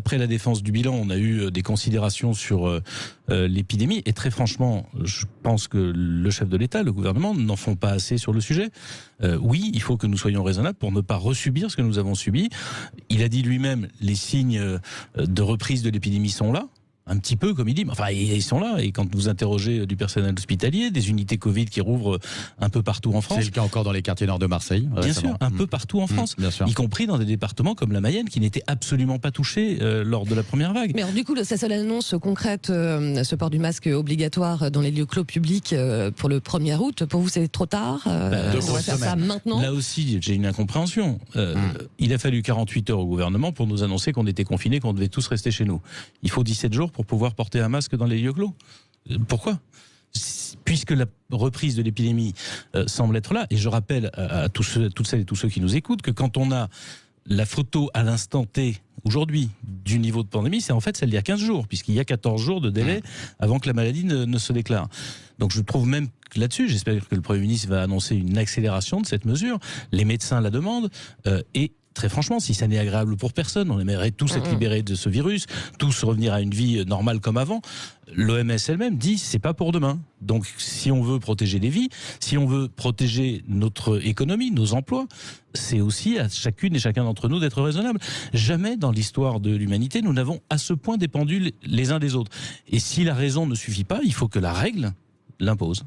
après la défense du bilan, on a eu des considérations sur l'épidémie. Et très franchement, je pense que le chef de l'État, le gouvernement, n'en font pas assez sur le sujet. Oui, il faut que nous soyons raisonnables pour ne pas resubir ce que nous avons subi. Il a dit lui-même, les signes de reprise de l'épidémie sont là. Un petit peu, comme il dit, mais enfin, ils sont là. Et quand vous interrogez du personnel hospitalier, des unités Covid qui rouvrent un peu partout en France. C'est le cas encore dans les quartiers nord de Marseille. Bien sûr, un peu partout en France. Y compris dans des départements comme la Mayenne, qui n'étaient absolument pas touchés lors de la première vague. Mais alors, du coup, sa seule annonce concrète, ce port du masque obligatoire dans les lieux clos publics pour le 1er août, pour vous, c'est trop tard? On va faire ça maintenant? Là aussi, j'ai une incompréhension. Il a fallu 48 heures au gouvernement pour nous annoncer qu'on était confinés, qu'on devait tous rester chez nous. Il faut 17 jours pour pouvoir porter un masque dans les lieux clos. Pourquoi ? Puisque la reprise de l'épidémie semble être là, et je rappelle à toutes celles et tous ceux qui nous écoutent que quand on a la photo à l'instant T, aujourd'hui, du niveau de pandémie, c'est en fait celle d'il y a 15 jours, puisqu'il y a 14 jours de délai avant que la maladie ne se déclare. Donc je trouve même que là-dessus, j'espère que le Premier ministre va annoncer une accélération de cette mesure. Les médecins la demandent, et très franchement, si ça n'est agréable pour personne, on aimerait tous être libérés de ce virus, tous revenir à une vie normale comme avant. L'OMS elle-même dit c'est pas pour demain. Donc si on veut protéger les vies, si on veut protéger notre économie, nos emplois, c'est aussi à chacune et chacun d'entre nous d'être raisonnable. Jamais dans l'histoire de l'humanité, nous n'avons à ce point dépendu les uns des autres. Et si la raison ne suffit pas, il faut que la règle l'impose.